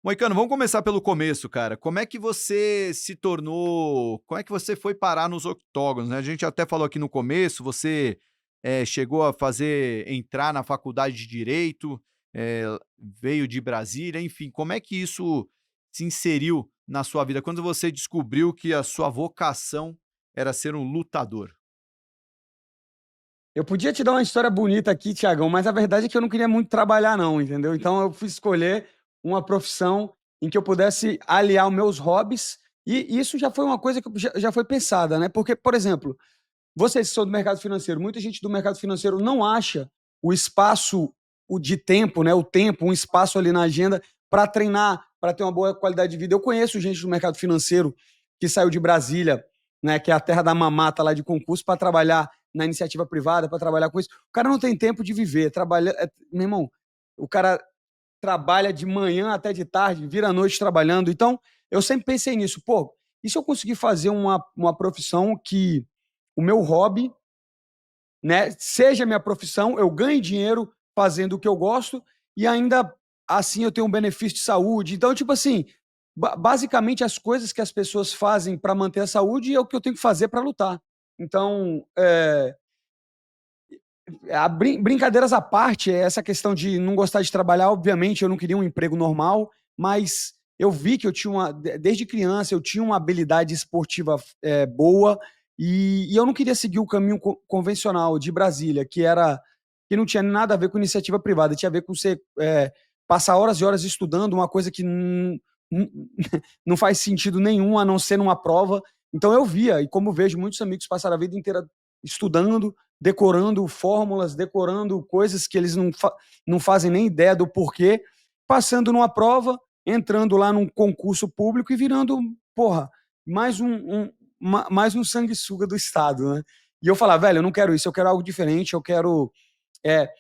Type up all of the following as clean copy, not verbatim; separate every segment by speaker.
Speaker 1: Moicano, vamos começar pelo começo, cara. Como é que você foi parar nos octógonos, né? A gente até falou aqui no começo, você, chegou a entrar na faculdade de Direito, eh, veio de Brasília, enfim, como é que isso se inseriu na sua vida? Quando você descobriu que a sua vocação era ser um lutador?
Speaker 2: Eu podia te dar uma história bonita aqui, Tiagão, mas a verdade é que eu não queria muito trabalhar não, entendeu? Então eu fui escolher uma profissão em que eu pudesse aliar os meus hobbies, e isso já foi uma coisa que já foi pensada, né? Porque, por exemplo, vocês que são do mercado financeiro, muita gente do mercado financeiro não acha o espaço de tempo, né? O tempo, um espaço ali na agenda para treinar, para ter uma boa qualidade de vida. Eu conheço gente do mercado financeiro que saiu de Brasília, né? Que é a terra da mamata lá de concurso, para trabalhar na iniciativa privada, para trabalhar com isso. O cara não tem tempo de viver. Meu irmão, o cara trabalha de manhã até de tarde, vira à noite trabalhando. Então, eu sempre pensei nisso. Pô, e se eu conseguir fazer uma profissão que o meu hobby, né, seja minha profissão, eu ganhe dinheiro fazendo o que eu gosto e ainda assim eu tenho um benefício de saúde. Então, tipo assim, basicamente as coisas que as pessoas fazem para manter a saúde é o que eu tenho que fazer para lutar. Então, brincadeiras à parte, essa questão de não gostar de trabalhar, obviamente eu não queria um emprego normal, mas eu vi que eu tinha desde criança eu tinha uma habilidade esportiva boa, e eu não queria seguir o caminho convencional de Brasília, que não tinha nada a ver com iniciativa privada, tinha a ver com você passar horas e horas estudando uma coisa que não, não faz sentido nenhum, a não ser numa prova. Então eu via, e como vejo muitos amigos passaram a vida inteira estudando, decorando fórmulas, decorando coisas que eles não fazem nem ideia do porquê, passando numa prova, entrando lá num concurso público e virando, porra, mais mais um sanguessuga do Estado, né? E eu falava, velho, eu não quero isso, eu quero algo diferente, eu quero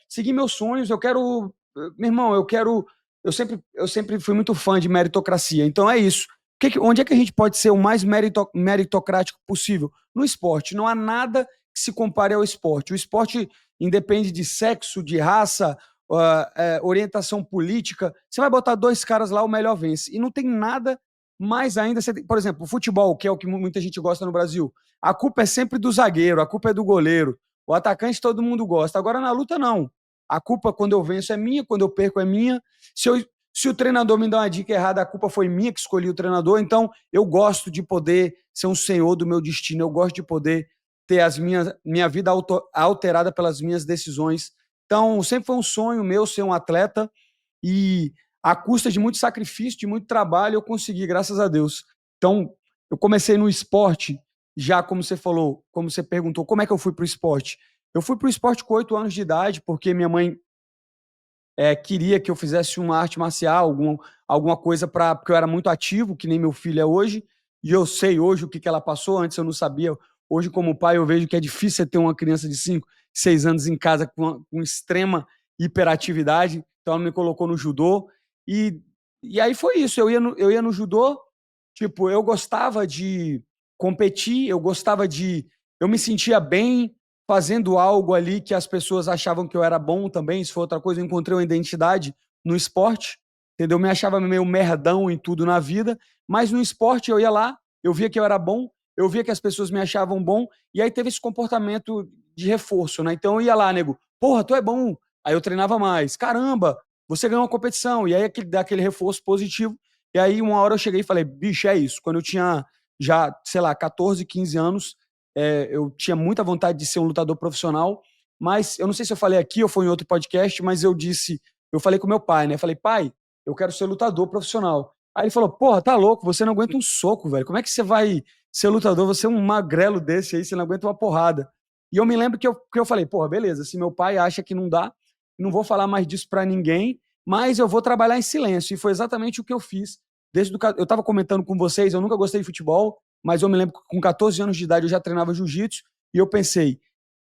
Speaker 2: seguir meus sonhos, eu quero. Meu irmão, eu quero. Eu sempre fui muito fã de meritocracia, então é isso. Onde é que a gente pode ser o mais meritocrático possível? No esporte. Não há nada que se compare ao esporte. O esporte independe de sexo, de raça, orientação política. Você vai botar dois caras lá, o melhor vence. E não tem nada mais ainda. Por exemplo, o futebol, que é o que muita gente gosta no Brasil. A culpa é sempre do zagueiro, a culpa é do goleiro. O atacante todo mundo gosta. Agora na luta, não. A culpa quando eu venço é minha, quando eu perco é minha. Se o treinador me dá uma dica errada, a culpa foi minha que escolhi o treinador. Então, eu gosto de poder ser um senhor do meu destino. Eu gosto de poder ter minha vida alterada pelas minhas decisões. Então, sempre foi um sonho meu ser um atleta, e à custa de muito sacrifício, de muito trabalho, eu consegui, graças a Deus. Então, eu comecei no esporte, já como você falou, como você perguntou, como é que eu fui para o esporte? Eu fui para o esporte com 8 anos de idade, porque minha mãe queria que eu fizesse uma arte marcial, alguma coisa, porque eu era muito ativo, que nem meu filho é hoje, e eu sei hoje o que ela passou, antes eu não sabia. Hoje, como pai, eu vejo que é difícil ter uma criança de 5, 6 anos em casa com extrema hiperatividade, então ela me colocou no judô, e, e aí foi isso, eu ia no judô, tipo, eu gostava de competir, eu me sentia bem, fazendo algo ali que as pessoas achavam que eu era bom também, isso foi outra coisa, eu encontrei uma identidade no esporte, entendeu? Eu me achava meio merdão em tudo na vida, mas no esporte eu ia lá, eu via que eu era bom, eu via que as pessoas me achavam bom, e aí teve esse comportamento de reforço, né? Então eu ia lá, nego, porra, tu é bom. Aí eu treinava mais, caramba, você ganhou uma competição, e aí dá aquele reforço positivo, e aí uma hora eu cheguei e falei, bicho, é isso. Quando eu tinha já, sei lá, 14, 15 anos, eu tinha muita vontade de ser um lutador profissional, mas eu não sei se eu falei aqui ou foi em outro podcast, mas eu falei com meu pai, né? Falei, pai, eu quero ser lutador profissional. Aí ele falou, porra, tá louco, você não aguenta um soco, velho. Como é que você vai ser lutador? Você é um magrelo desse aí, você não aguenta uma porrada. E eu me lembro que eu falei, porra, beleza, se meu pai acha que não dá, não vou falar mais disso pra ninguém, mas eu vou trabalhar em silêncio. E foi exatamente o que eu fiz. Eu estava comentando com vocês, eu nunca gostei de futebol, mas eu me lembro que com 14 anos de idade eu já treinava jiu-jitsu, e eu pensei,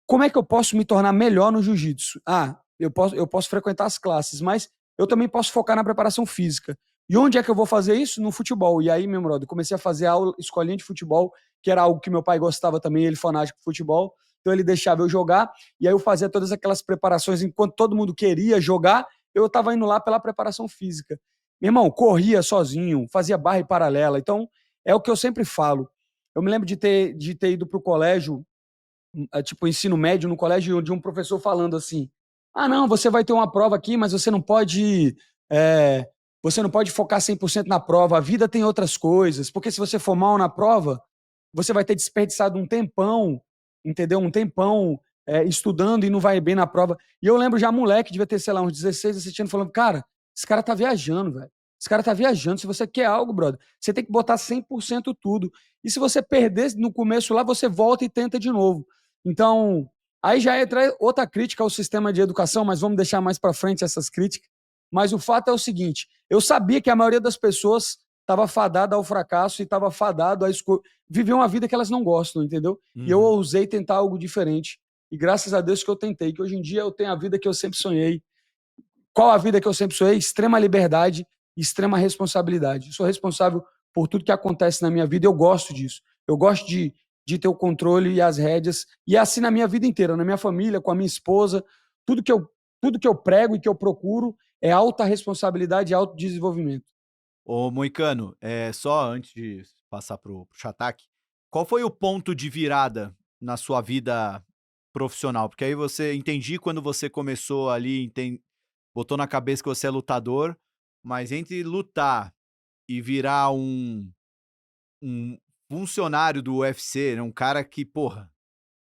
Speaker 2: como é que eu posso me tornar melhor no jiu-jitsu? Ah, eu posso frequentar as classes, mas eu também posso focar na preparação física. E onde é que eu vou fazer isso? No futebol. E aí, meu brother, eu comecei a fazer aula, escolinha de futebol, que era algo que meu pai gostava também, ele fanático por futebol, então ele deixava eu jogar, e aí eu fazia todas aquelas preparações, enquanto todo mundo queria jogar, eu estava indo lá pela preparação física. Meu irmão, corria sozinho, fazia barra e paralela. Então, é o que eu sempre falo. Eu me lembro de ter ido para o colégio, tipo, ensino médio, no colégio, de um professor falando assim: ah, não, você vai ter uma prova aqui, mas é, você não pode focar 100% na prova. A vida tem outras coisas, porque se você for mal na prova, você vai ter desperdiçado um tempão, entendeu? Um tempão estudando e não vai bem na prova. E eu lembro já, moleque, devia ter, sei lá, uns 16, 17 anos, falando: cara, esse cara tá viajando, velho. Esse cara tá viajando. Se você quer algo, brother, você tem que botar 100% tudo. E se você perder no começo lá, você volta e tenta de novo. Então, aí já entra outra crítica ao sistema de educação, mas vamos deixar mais para frente essas críticas. Mas o fato é o seguinte: eu sabia que a maioria das pessoas estava fadada ao fracasso e estava fadado a viver uma vida que elas não gostam, entendeu? E eu
Speaker 1: Uhum.
Speaker 2: ousei tentar algo diferente. E graças a Deus que eu tentei, que hoje em dia eu tenho a vida que eu sempre sonhei. Qual a vida que eu sempre sonhei? Extrema liberdade e extrema responsabilidade. Eu sou responsável por tudo que acontece na minha vida e eu gosto disso. Eu gosto de ter o controle e as rédeas. E é assim na minha vida inteira, na minha família, com a minha esposa. Tudo que eu, tudo que eu prego e que eu procuro é alta responsabilidade e alto desenvolvimento.
Speaker 1: Ô, Moicano, só antes de passar pro Chataque, qual foi o ponto de virada na sua vida profissional? Porque aí você entendi quando você começou ali, botou na cabeça que você é lutador, mas entre lutar e virar um funcionário do UFC, né, um cara que, porra,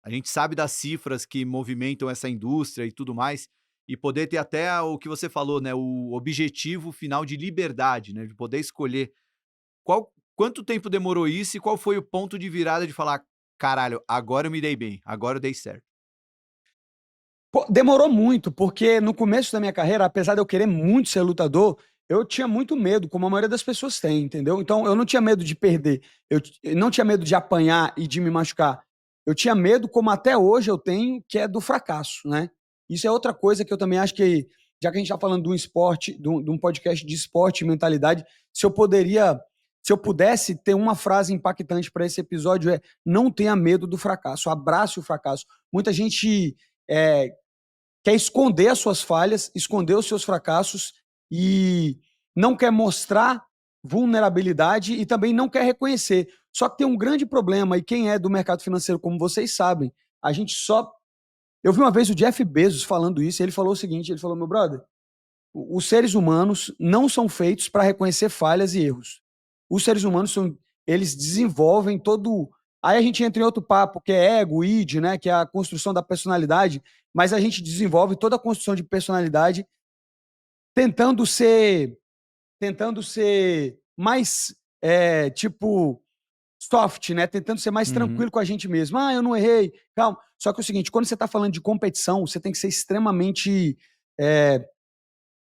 Speaker 1: a gente sabe das cifras que movimentam essa indústria e tudo mais, e poder ter até o que você falou, né, o objetivo final de liberdade, né, de poder escolher quanto tempo demorou isso e qual foi o ponto de virada de falar: "Caralho, agora eu me dei bem, agora eu dei certo"?
Speaker 2: Pô, demorou muito, porque no começo da minha carreira, apesar de eu querer muito ser lutador, eu tinha muito medo, como a maioria das pessoas tem, entendeu? Então eu não tinha medo de perder, eu não tinha medo de apanhar e de me machucar. Eu tinha medo, como até hoje eu tenho, que é do fracasso, né? Isso é outra coisa que eu também acho que, já que a gente está falando de um esporte, de um podcast de esporte e mentalidade, se eu poderia, se eu pudesse ter uma frase impactante para esse episódio é: não tenha medo do fracasso, abrace o fracasso. Muita gente é, quer esconder as suas falhas, esconder os seus fracassos e não quer mostrar vulnerabilidade e também não quer reconhecer. Só que tem um grande problema, e quem é do mercado financeiro, como vocês sabem, a gente só. Eu vi uma vez o Jeff Bezos falando isso, e ele falou o seguinte: ele falou, meu brother, os seres humanos não são feitos para reconhecer falhas e erros. Os seres humanos eles desenvolvem todo. Aí a gente entra em outro papo, que é ego, id, né, que é a construção da personalidade, mas a gente desenvolve toda a construção de personalidade tentando ser tentando ser mais tipo soft, né? Tentando ser mais
Speaker 1: Uhum.
Speaker 2: tranquilo com a gente mesmo. Ah, eu não errei, calma. Só que é o seguinte, quando você está falando de competição, você tem que ser extremamente é,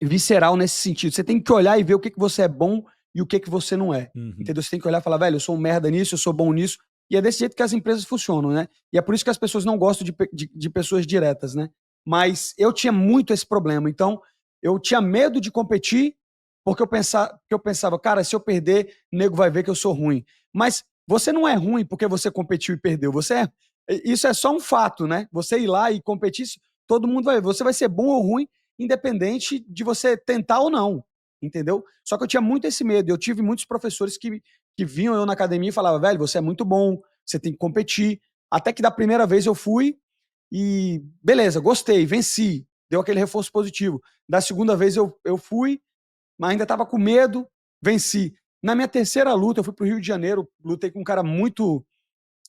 Speaker 2: visceral nesse sentido. Você tem que olhar e ver o que você é bom e o que você não é.
Speaker 1: Uhum.
Speaker 2: Entendeu? Você tem que olhar e falar, velho, eu sou um merda nisso, eu sou bom nisso. E é desse jeito que as empresas funcionam, né? E é por isso que as pessoas não gostam de pessoas diretas, né? Mas eu tinha muito esse problema. Então, eu tinha medo de competir porque eu pensava, cara, se eu perder, o nego vai ver que eu sou ruim. Mas você não é ruim porque você competiu e perdeu. Isso é só um fato, né? Você ir lá e competir, todo mundo vai ver. Você vai ser bom ou ruim independente de você tentar ou não, entendeu? Só que eu tinha muito esse medo. Eu tive muitos professores que vinham eu na academia e falavam, velho, você é muito bom, você tem que competir. Até que da primeira vez eu fui e, beleza, gostei, venci, deu aquele reforço positivo. Da segunda vez eu fui, mas ainda estava com medo, venci. Na minha terceira luta, eu fui para o Rio de Janeiro, lutei com um cara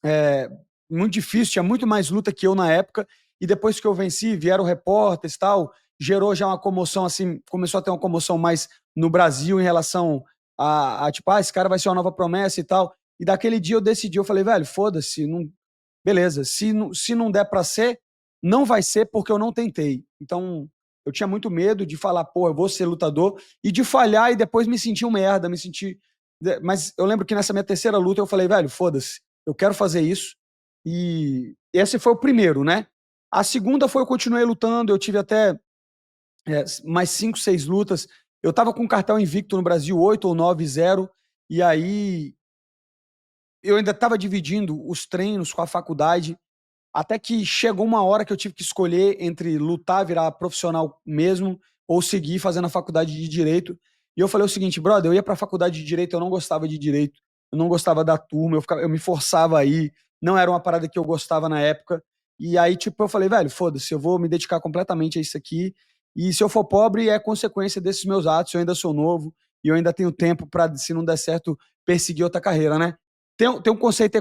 Speaker 2: é, muito difícil, tinha muito mais luta que eu na época, e depois que eu venci, vieram repórteres e tal, gerou já uma comoção, assim, começou a ter uma comoção mais no Brasil em relação tipo, esse cara vai ser uma nova promessa e tal, e daquele dia eu decidi, eu falei, velho, foda-se, não, beleza, se não der pra ser, não vai ser porque eu não tentei. Então, eu tinha muito medo de falar, pô, eu vou ser lutador, e de falhar e depois me sentir um merda, me sentir... Mas eu lembro que nessa minha terceira luta eu falei, velho, foda-se, eu quero fazer isso. E esse foi o primeiro, né? A segunda foi eu continuei lutando, eu tive até mais 5, 6 lutas. Eu tava com um cartão invicto no Brasil, 8 ou 9-0, e aí eu ainda estava dividindo os treinos com a faculdade, até que chegou uma hora que eu tive que escolher entre lutar, virar profissional mesmo, ou seguir fazendo a faculdade de Direito. E eu falei o seguinte, brother, eu ia pra faculdade de Direito, eu não gostava de Direito, eu não gostava da turma, eu me forçava aí, não era uma parada que eu gostava na época. E aí, tipo, eu falei, velho, foda-se, eu vou me dedicar completamente a isso aqui. E se eu for pobre, é consequência desses meus atos, eu ainda sou novo e eu ainda tenho tempo pra, se não der certo, perseguir outra carreira, né? Tem um conceito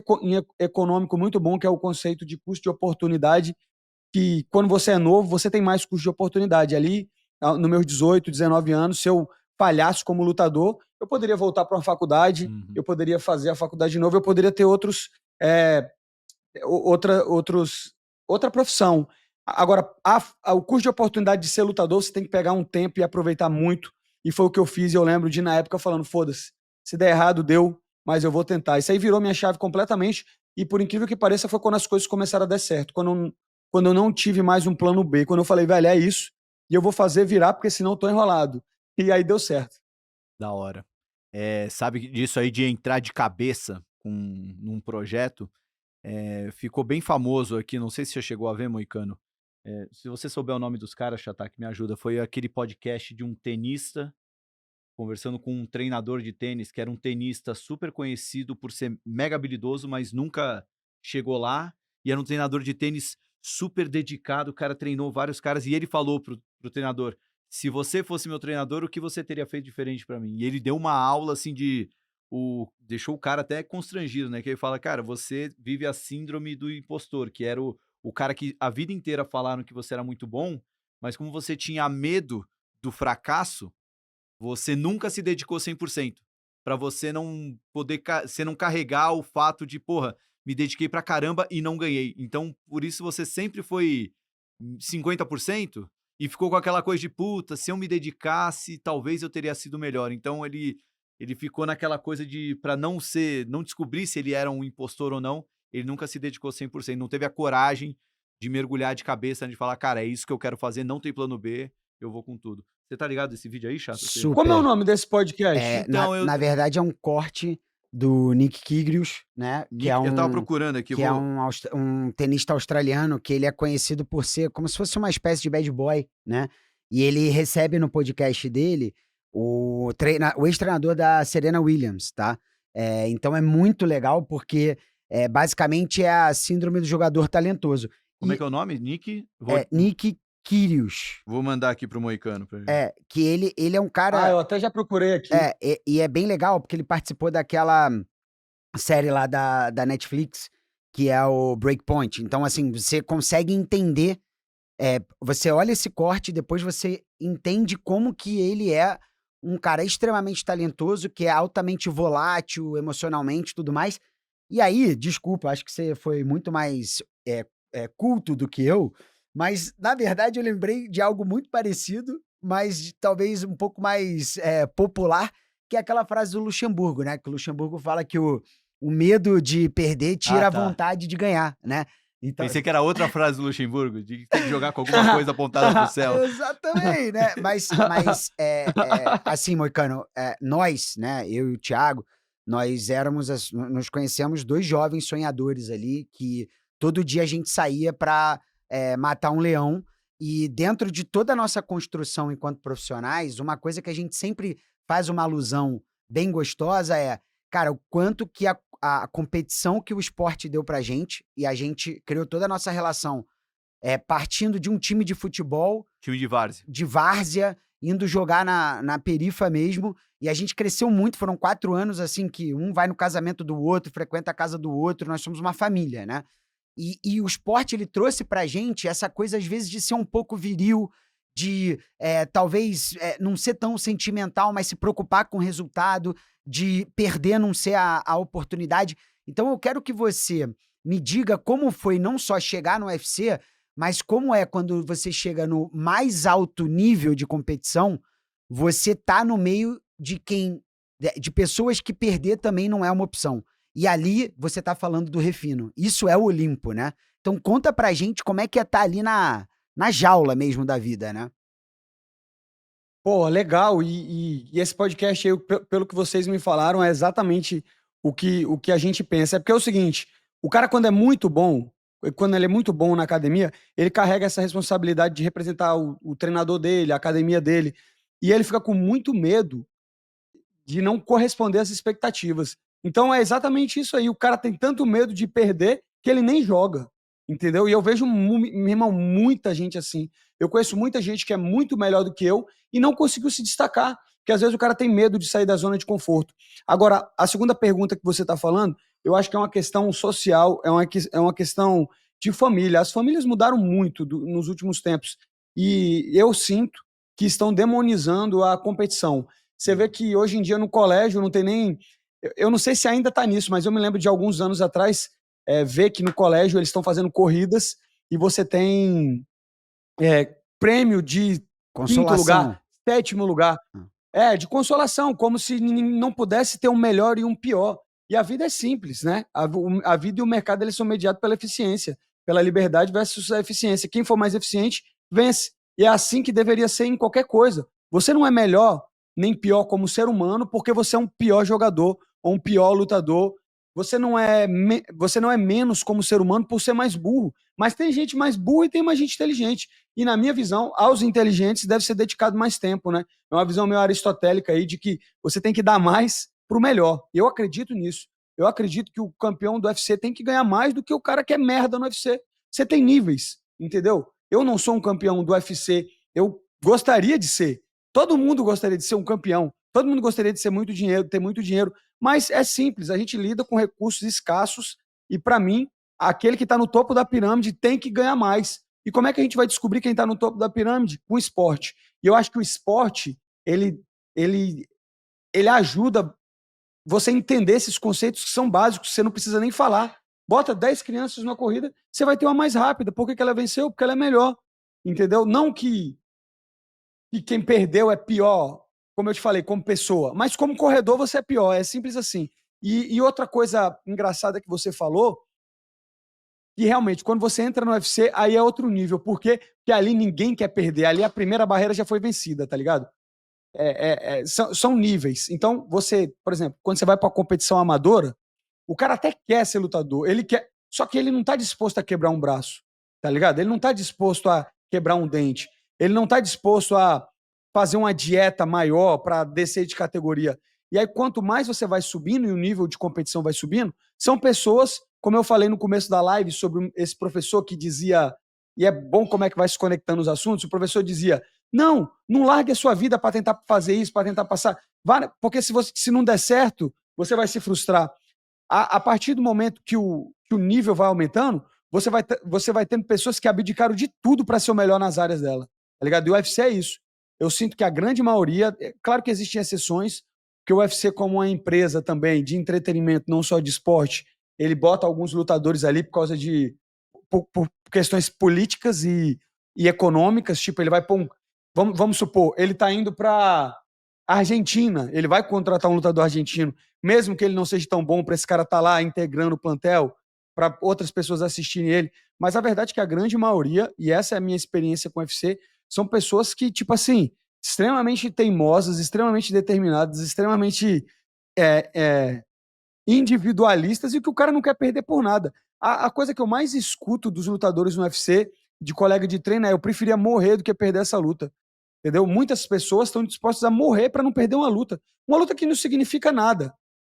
Speaker 2: econômico muito bom, que é o conceito de custo de oportunidade, que quando você é novo, você tem mais custo de oportunidade. Ali, nos meus 18, 19 anos, se eu falhasse como lutador, eu poderia voltar para uma faculdade,
Speaker 1: Uhum.
Speaker 2: eu poderia fazer a faculdade de novo, eu poderia ter outra profissão. Agora, o custo de oportunidade de ser lutador, você tem que pegar um tempo e aproveitar muito. E foi o que eu fiz, e eu lembro de, na época, falando, foda-se, se der errado, deu, mas eu vou tentar. Isso aí virou minha chave completamente, e por incrível que pareça, foi quando as coisas começaram a dar certo. Quando eu não tive mais um plano B, quando eu falei, velho, é isso, e eu vou fazer virar, porque senão eu tô enrolado. E aí deu certo.
Speaker 1: Da hora. Sabe disso aí de entrar de cabeça num projeto? Ficou bem famoso aqui, não sei se você chegou a ver, Moicano. Se você souber o nome dos caras, Chatak, me ajuda. Foi aquele podcast de um tenista conversando com um treinador de tênis, que era um tenista super conhecido por ser mega habilidoso, mas nunca chegou lá. E era um treinador de tênis super dedicado, o cara treinou vários caras, e ele falou pro treinador: se você fosse meu treinador, o que você teria feito diferente pra mim? E ele deu uma aula assim deixou o cara até constrangido, né? Que ele fala, cara, você vive a síndrome do impostor, que era o cara que a vida inteira falaram que você era muito bom, mas como você tinha medo do fracasso, você nunca se dedicou 100%, pra você não poder você não carregar o fato de: "Porra, me dediquei pra caramba e não ganhei". Então, por isso você sempre foi 50% e ficou com aquela coisa de: "Puta, se eu me dedicasse, talvez eu teria sido melhor". Então ele ficou naquela coisa de pra não descobrir se ele era um impostor ou não, ele nunca se dedicou 100%, não teve a coragem de mergulhar de cabeça, de falar: "Cara, é isso que eu quero fazer, não tem plano B, eu vou com tudo". Você tá ligado desse vídeo aí, Chata?
Speaker 2: Como é o
Speaker 3: Super.
Speaker 2: nome desse podcast?
Speaker 3: Na,
Speaker 1: Então,
Speaker 3: na verdade, é um corte do Nick Kyrgios, né?
Speaker 1: Eu tava procurando aqui,
Speaker 3: Que é um tenista australiano que ele é conhecido por ser como se fosse uma espécie de bad boy, né? E ele recebe no podcast dele o ex-treinador da Serena Williams, tá? Então é muito legal porque basicamente é a síndrome do jogador talentoso.
Speaker 1: Como é
Speaker 3: E
Speaker 1: que é o nome? Nick?
Speaker 3: Nick Kyrgios.
Speaker 1: Vou mandar aqui pro Moicano pra ele.
Speaker 3: Que ele é um
Speaker 2: Ah,
Speaker 3: cara.
Speaker 2: eu até já procurei aqui.
Speaker 3: E é bem legal porque ele participou daquela série lá da Netflix, que é o Breakpoint. Então, assim, você consegue entender, você olha esse corte e depois você entende como que ele é um cara extremamente talentoso, que é altamente volátil emocionalmente e tudo mais. E aí, desculpa, acho que você foi muito mais culto do que eu, mas na verdade eu lembrei de algo muito parecido, mas talvez um pouco mais popular, que é aquela frase do Luxemburgo, né? Que o Luxemburgo fala que o medo de perder
Speaker 1: Ah,
Speaker 3: tira a
Speaker 1: tá.
Speaker 3: vontade de ganhar, né? Então,
Speaker 1: Pensei que era outra frase do Luxemburgo, de ter que jogar com alguma coisa apontada pro céu.
Speaker 3: exatamente, né? Mas assim, Moicano, nós, né? Eu e o Thiago, nós nos conhecemos dois jovens sonhadores ali, que todo dia a gente saía para matar um leão. E dentro de toda a nossa construção enquanto profissionais, uma coisa que a gente sempre faz uma alusão bem gostosa cara, o quanto que a competição que o esporte deu pra gente, e a gente criou toda a nossa relação partindo de um time de futebol,
Speaker 1: Time de várzea.
Speaker 3: de várzea, indo jogar na perifa mesmo, e a gente cresceu muito, foram 4 anos assim, que um vai no casamento do outro, frequenta a casa do outro, nós somos uma família, né? E o esporte, ele trouxe pra gente essa coisa, às vezes, de ser um pouco viril, de talvez não ser tão sentimental, mas se preocupar com o resultado, de perder não ser a oportunidade. Então eu quero que você me diga como foi não só chegar no UFC, mas como é quando você chega no mais alto nível de competição, você tá no meio de pessoas que perder também não é uma opção. E ali você tá falando do refino. Isso é o Olimpo, né? Então conta pra gente como é que é estar ali na jaula mesmo da vida, né?
Speaker 2: Pô, legal. E esse podcast aí, pelo que vocês me falaram, é exatamente o que a gente pensa. É porque é o seguinte, o cara quando é muito bom, quando ele é muito bom na academia, ele carrega essa responsabilidade de representar o treinador dele, a academia dele, e ele fica com muito medo de não corresponder às expectativas. Então é exatamente isso aí. O cara tem tanto medo de perder que ele nem joga, entendeu? E eu vejo, meu irmão, muita gente assim. Eu conheço muita gente que é muito melhor do que eu e não conseguiu se destacar, porque às vezes o cara tem medo de sair da zona de conforto. Agora, a segunda pergunta que você está falando, eu acho que é uma questão social, é uma questão de família. As famílias mudaram muito nos últimos tempos e eu sinto que estão demonizando a competição. Você vê que hoje em dia no colégio não tem nem... Eu não sei se ainda está nisso, mas eu me lembro de alguns anos atrás ver que no colégio eles estão fazendo corridas e você tem prêmio de quinto lugar, sétimo lugar. De consolação, como se não pudesse ter um melhor e um pior. E a vida é simples, né? A vida e o mercado eles são mediados pela eficiência, pela liberdade versus a eficiência. Quem for mais eficiente, vence. E é assim que deveria ser em qualquer coisa. Você não é melhor nem pior como ser humano porque você é um pior jogador ou um pior lutador. Você não é menos como ser humano por ser mais burro. Mas tem gente mais burra e tem mais gente inteligente. E na minha visão, aos inteligentes deve ser dedicado mais tempo, né? É uma visão meio aristotélica aí de que você tem que dar mais pro melhor. Eu acredito nisso. Eu acredito que o campeão do UFC tem que ganhar mais do que o cara que é merda no UFC. Você tem níveis, entendeu? Eu não sou um campeão do UFC. Eu gostaria de ser. Todo mundo gostaria de ser um campeão. Todo mundo gostaria de ser muito dinheiro, ter muito dinheiro. Mas é simples, a gente lida com recursos escassos e, para mim, aquele que está no topo da pirâmide tem que ganhar mais. E como é que a gente vai descobrir quem está no topo da pirâmide? Com o esporte. E eu acho que o esporte, ele ajuda você a entender esses conceitos que são básicos, você não precisa nem falar. Bota 10 crianças numa corrida, você vai ter uma mais rápida. Por que ela venceu? Porque ela é melhor. Entendeu? Não que quem perdeu é pior, como eu te falei, como pessoa, mas como corredor você é pior, é simples assim. E outra coisa engraçada que você falou, que realmente, quando você entra no UFC, aí é outro nível. Por quê? Porque ali ninguém quer perder, ali a primeira barreira já foi vencida, tá ligado? São níveis. Então, você, por exemplo, quando você vai para uma competição amadora, o cara até quer ser lutador, ele quer, só que ele não tá disposto a quebrar um braço, tá ligado? Ele não tá disposto a quebrar um dente, ele não tá disposto a fazer uma dieta maior para descer de categoria. E aí, quanto mais você vai subindo e o nível de competição vai subindo, são pessoas, como eu falei no começo da live sobre esse professor que dizia, e é bom como é que vai se conectando os assuntos, o professor dizia, não largue a sua vida para tentar fazer isso, para tentar passar, porque se não der certo, você vai se frustrar. A partir do momento que o nível vai aumentando, você vai tendo pessoas que abdicaram de tudo para ser o melhor nas áreas dela, tá ligado? E o UFC é isso. Eu sinto que a grande maioria, claro que existem exceções, porque o UFC como uma empresa também de entretenimento, não só de esporte, ele bota alguns lutadores ali por causa de por questões políticas e econômicas, tipo, ele vai pôr vamos supor, ele tá indo para Argentina, ele vai contratar um lutador argentino, mesmo que ele não seja tão bom para esse cara estar lá integrando o plantel, para outras pessoas assistirem ele. Mas a verdade é que a grande maioria, e essa é a minha experiência com o UFC, são pessoas que, tipo assim, extremamente teimosas, extremamente determinadas, extremamente individualistas e que o cara não quer perder por nada. A coisa que eu mais escuto dos lutadores no UFC, de colega de treino, é eu preferia morrer do que perder essa luta. Entendeu? Muitas pessoas estão dispostas a morrer para não perder uma luta. Uma luta que não significa nada.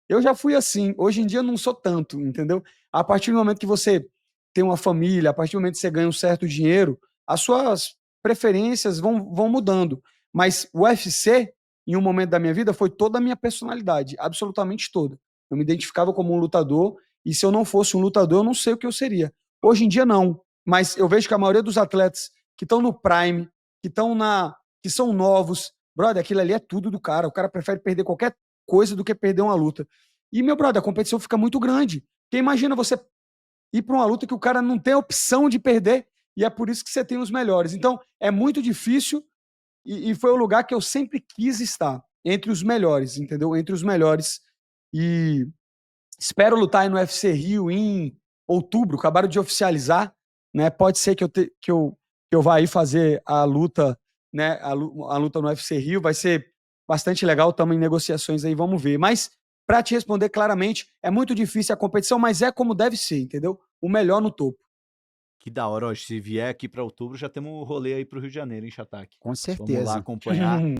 Speaker 2: Eu já fui assim. Hoje em dia eu não sou tanto, entendeu? A partir do momento que você tem uma família, a partir do momento que você ganha um certo dinheiro, as suas preferências vão mudando. Mas o UFC, em um momento da minha vida, foi toda a minha personalidade, absolutamente toda. Eu me identificava como um lutador e se eu não fosse um lutador, eu não sei o que eu seria. Hoje em dia não, mas eu vejo que a maioria dos atletas que estão no prime, que são novos, brother, aquilo ali é tudo do cara. O cara prefere perder qualquer coisa do que perder uma luta. E, meu brother, a competição fica muito grande. Porque imagina você ir para uma luta que o cara não tem a opção de perder e é por isso que você tem os melhores. Então, é muito difícil e foi o lugar que eu sempre quis estar, entre os melhores, entendeu? Entre os melhores. E espero lutar aí no UFC Rio em outubro, acabaram de oficializar, né? Pode ser que eu vá aí fazer a luta, né? A luta no UFC Rio, vai ser bastante legal, estamos em negociações aí, vamos ver. Mas, para te responder claramente, é muito difícil a competição, mas é como deve ser, entendeu? O melhor no topo.
Speaker 1: Que da hora, ó, se vier aqui para outubro, já temos um rolê aí pro Rio de Janeiro, hein, Chataque?
Speaker 3: Com
Speaker 1: Vamos lá
Speaker 3: certeza.
Speaker 1: acompanhar.